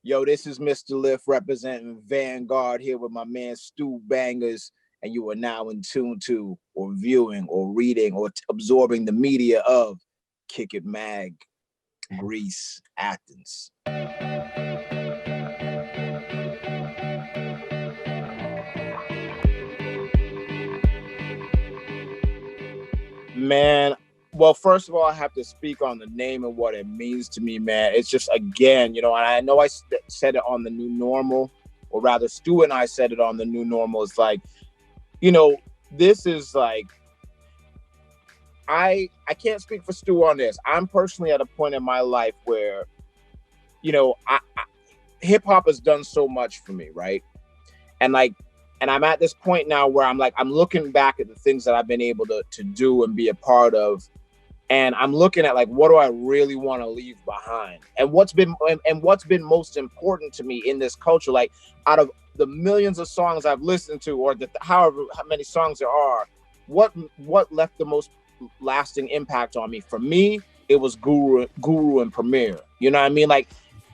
Yo, this is Mr. Lif representing Vangarde here with my man Stu Bangas, and you are now in tune to, or viewing, or reading, or absorbing the media of KickIt Mag, Greece, Athens. Man, well, first of all, I have to speak on the name and what it means to me, man. It's just, again, and I know I said it on the new normal, or rather Stu and I said it on the new normal. It's like, this is like, I can't speak for Stu on this. I'm personally at a point in my life where, hip hop has done so much for me, right? And I'm at this point now where I'm looking back at the things that I've been able to do and be a part of. And I'm looking at what do I really want to leave behind? And what's been most important to me in this culture, out of the millions of songs I've listened to, or how many songs there are, what left the most lasting impact on me? For me, it was Guru and Premier. You know what I mean?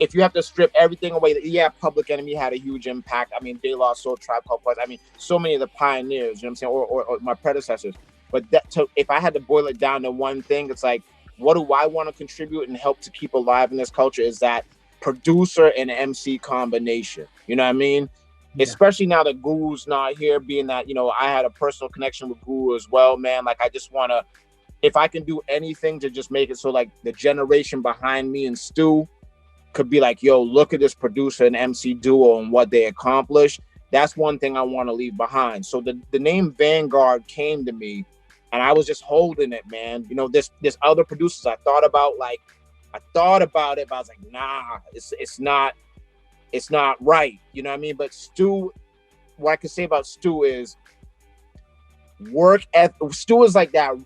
If you have to strip everything away, yeah, Public Enemy had a huge impact. I mean, De La Soul, Tribe Called Quest. I mean, so many of the pioneers, you know what I'm saying, or my predecessors. But if I had to boil it down to one thing, it's what do I want to contribute and help to keep alive in this culture? Is that producer and MC combination. You know what I mean? Yeah. Especially now that Guru's not here, being that, I had a personal connection with Guru as well, man. I just want to, if I can do anything to just make it so the generation behind me and Stu could be yo, look at this producer and MC duo and what they accomplished. That's one thing I want to leave behind. So the name Vangarde came to me, and I was just holding it, man. This other producers I thought about it, but I was nah, it's not right. You know what I mean? But Stu, what I could say about Stu is work ethic. Stu is that.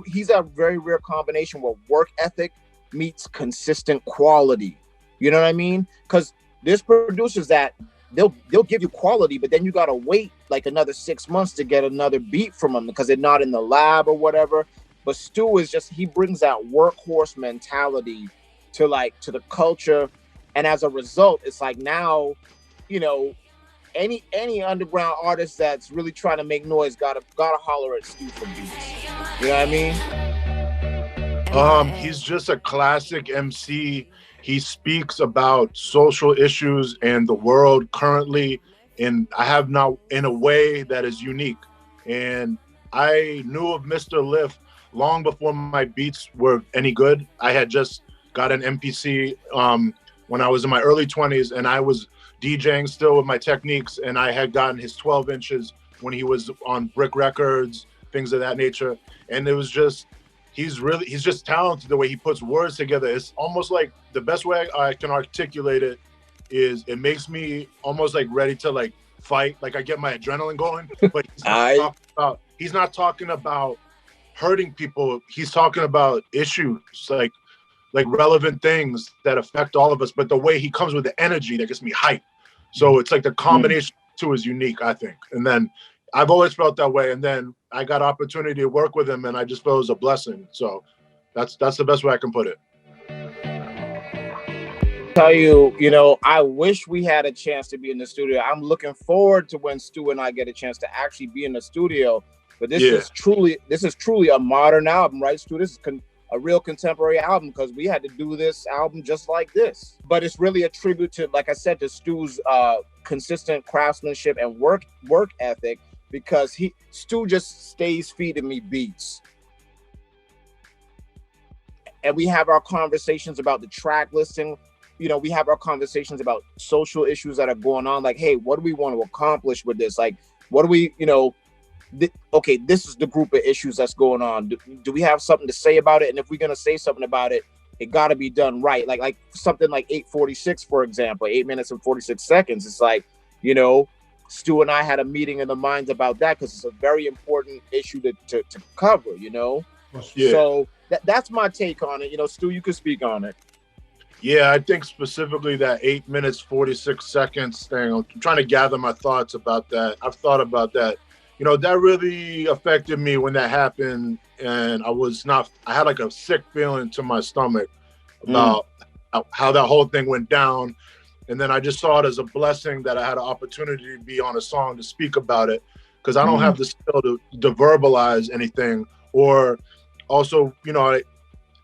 He's a very rare combination where work ethic meets consistent quality. You know what I mean? Because there's producers that they'll give you quality, but then you gotta wait another 6 months to get another beat from them because they're not in the lab or whatever. But Stu is he brings that workhorse mentality to the culture, and as a result, it's now, any underground artist that's really trying to make noise gotta holler at Stu for beats. You know what I mean? He's just a classic MC. He speaks about social issues and the world currently, and I have now in a way that is unique. And I knew of Mr. Lif long before my beats were any good. I had just got an MPC when I was in my early 20s, and I was DJing still with my techniques, and I had gotten his 12 inches when he was on Brick Records, things of that nature. And it was just, he's just talented the way he puts words together. It's almost the best way I can articulate it is it makes me almost ready to fight. I get my adrenaline going, but he's not talking about hurting people. He's talking about issues, relevant things that affect all of us, but the way he comes with the energy that gets me hyped. So it's the combination too is unique, I think. And then I've always felt that way. And then I got opportunity to work with him, and I just felt it was a blessing. So that's the best way I can put it. Tell you, I wish we had a chance to be in the studio. I'm looking forward to when Stu and I get a chance to actually be in the studio. But this is truly a modern album, right, Stu? This is a real contemporary album because we had to do this album just like this. But it's really a tribute to, like I said, to Stu's consistent craftsmanship and work ethic, because Stu just stays feeding me beats. And we have our conversations about the track listing. We have our conversations about social issues that are going on. Hey, what do we want to accomplish with this? What do we, okay, this is the group of issues that's going on. Do we have something to say about it? And if we're going to say something about it, it got to be done right. Like something like 8:46, for example, 8 minutes and 46 seconds. It's Stu and I had a meeting in the minds about that because it's a very important issue to cover, Yeah. So that's my take on it. Stu, you could speak on it. Yeah, I think specifically that 8 minutes, 46 seconds thing, I'm trying to gather my thoughts about that. I've thought about that. That really affected me when that happened. And I had a sick feeling to my stomach about how that whole thing went down. And then I just saw it as a blessing that I had an opportunity to be on a song to speak about it, because I don't have the skill to verbalize anything. Or also, you know,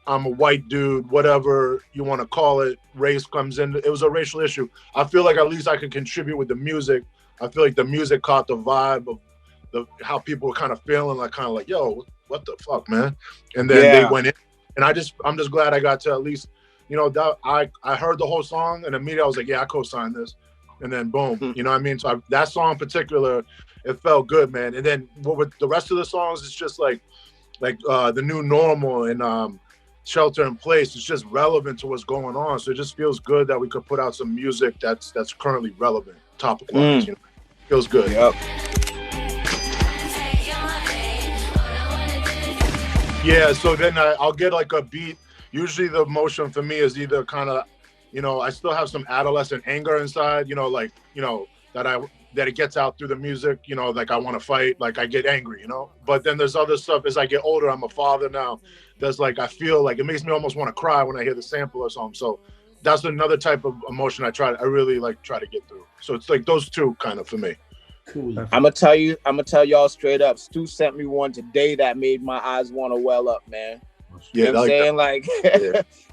I'm a white dude, whatever you want to call it. Race comes in. It was a racial issue. I feel like at least I could contribute with the music. I feel like the music caught the vibe of how people were kind of feeling, like yo, what the fuck, man? And then they went in, and I'm just glad I got to at least, you know, that I heard the whole song, and immediately I was like, yeah, I co-signed this, and then boom, you know what I mean? So that song in particular, it felt good, man. And then with the rest of the songs, it's just like the new normal and Shelter in Place. It's just relevant to what's going on. So it just feels good that we could put out some music that's currently relevant, topical. You know? Feels good. Yep. Yeah, so then I'll get like a beat. Usually the emotion for me is either kind of, you know, I still have some adolescent anger inside, you know, like, you know, that it gets out through the music, you know, like I want to fight, like I get angry, you know. But then there's other stuff as I get older. I'm a father now. That's like, I feel like it makes me almost want to cry when I hear the sample or something. So that's another type of emotion I really like try to get through. So it's like those two kind of for me. Cool. I'm gonna tell y'all straight up. Stu sent me one today that made my eyes want to well up, man. Yeah, you know what I'm saying? Like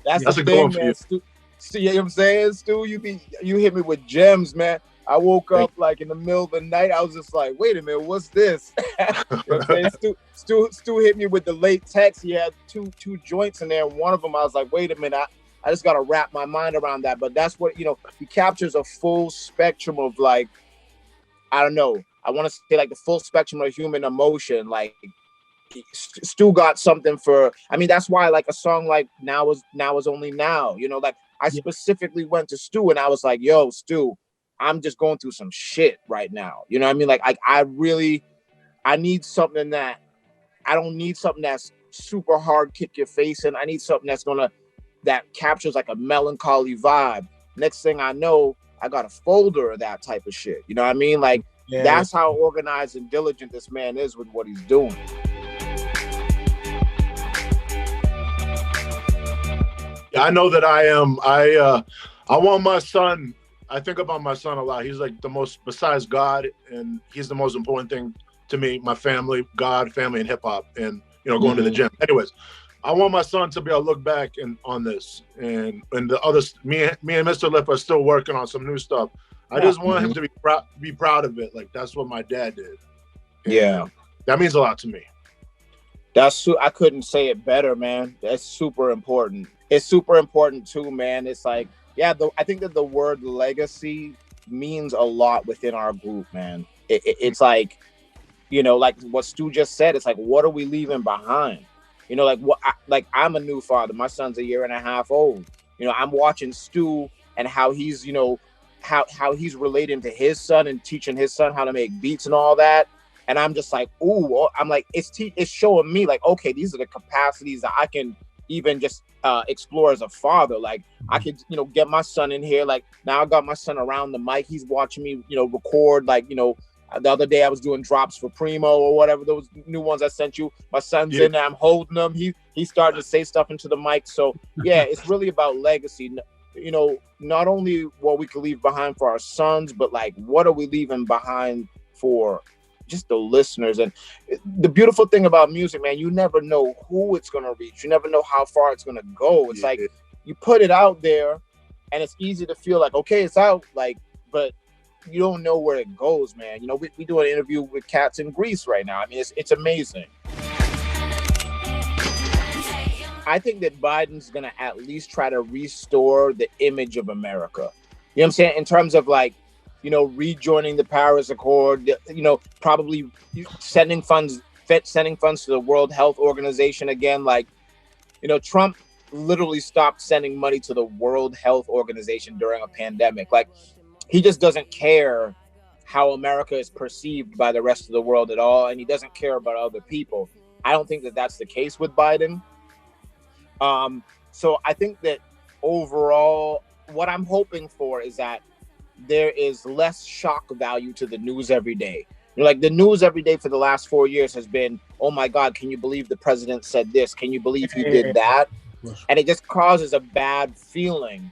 that's the thing, man. Stu, you know what I'm saying? Stu, you hit me with gems, man. I woke up like in the middle of the night. I was just like, wait a minute, what's this? You know what I'm saying? Stu hit me with the late text. He had two joints in there. And one of them, I was like, wait a minute, I just got to wrap my mind around that. But that's what, you know, he captures a full spectrum of like, I don't know. I want to say like the full spectrum of human emotion. Like Stu got something for, I mean, that's why like a song like Now is Only Now, you know, like I specifically went to Stu and I was like, yo, Stu, I'm just going through some shit right now. You know what I mean? Like I need something that, I don't need something that's super hard, kick your face in. I need something that captures like a melancholy vibe. Next thing I know, I got a folder of that type of shit. You know what I mean? Like that's how organized and diligent this man is with what he's doing. Yeah, I know that I am. I want my son. I think about my son a lot. He's like the most, besides God, and he's the most important thing to me, my family, God, family, and hip hop, and, you know, going to the gym. Anyways, I want my son to be able to look back on this, and the others, me and Mr. Lif are still working on some new stuff. I just want him to be proud of it. Like that's what my dad did. And that means a lot to me. I couldn't say it better, man. That's super important. It's super important too, man. It's like, I think that the word legacy means a lot within our group, man. It's like, you know, like what Stu just said. It's like, what are we leaving behind? You know, like I'm a new father. My son's 1.5 years old. You know, I'm watching Stu and how he's, you know, how he's relating to his son and teaching his son how to make beats and all that. And I'm just like, ooh, I'm like, it's showing me like, okay, these are the capacities that I can even just explore as a father. Like I could, you know, get my son in here. Like now I got my son around the mic. He's watching me, you know, record. Like, you know, the other day I was doing drops for Primo or whatever, those new ones I sent you. My son's in there. I'm holding him. He's starting to say stuff into the mic. So yeah, it's really about legacy. You know, not only what we can leave behind for our sons, but like what are we leaving behind for just the listeners. And the beautiful thing about music, man, you never know who it's going to reach. You never know how far it's going to go. It's like you put it out there and it's easy to feel like, okay, it's out, like, but you don't know where it goes, man. You know, we do an interview with cats in Greece right now. I mean, it's amazing. I think that Biden's going to at least try to restore the image of America. You know what I'm saying? In terms of like, you know, rejoining the Paris Accord, you know, probably sending funds to the World Health Organization again. Like, you know, Trump literally stopped sending money to the World Health Organization during a pandemic. Like, he just doesn't care how America is perceived by the rest of the world at all. And he doesn't care about other people. I don't think that that's the case with Biden. So I think that overall, what I'm hoping for is that there is less shock value to the news every day. You know, like the news every day for the last 4 years has been, oh my God, can you believe the president said this? Can you believe he did that? And it just causes a bad feeling.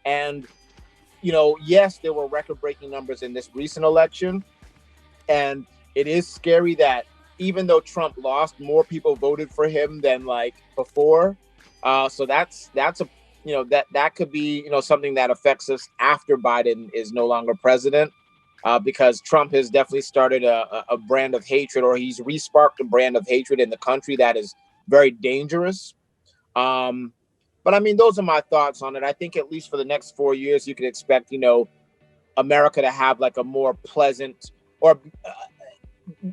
And yes, there were record-breaking numbers in this recent election, and it is scary that even though Trump lost, more people voted for him than like before. So that's a that could be something that affects us after Biden is no longer president, because Trump has definitely started a brand of hatred, or he's resparked a brand of hatred in the country that is very dangerous. But I mean, those are my thoughts on it. I think at least for the next 4 years, you could expect, America to have like a more pleasant, or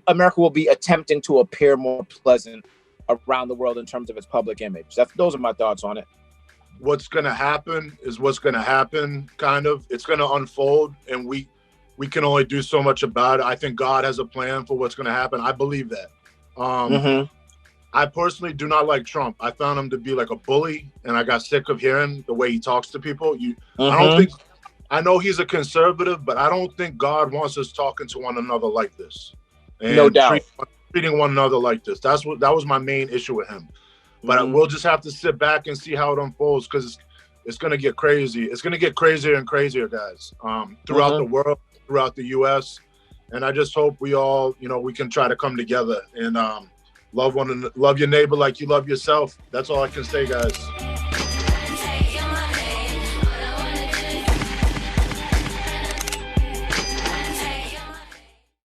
America will be attempting to appear more pleasant around the world in terms of its public image. Those are my thoughts on it. What's going to happen is what's going to happen, kind of. It's going to unfold, and we can only do so much about it. I think God has a plan for what's going to happen. I believe that. I personally do not like Trump. I found him to be like a bully, and I got sick of hearing the way he talks to people. I know he's a conservative, but I don't think God wants us talking to one another like this. And no doubt. Treating one another like this. That was my main issue with him. But we'll just have to sit back and see how it unfolds, because it's going to get crazy. It's going to get crazier and crazier, guys, throughout the world, throughout the U.S. And I just hope we all, we can try to come together and love your neighbor like you love yourself. That's all I can say, guys.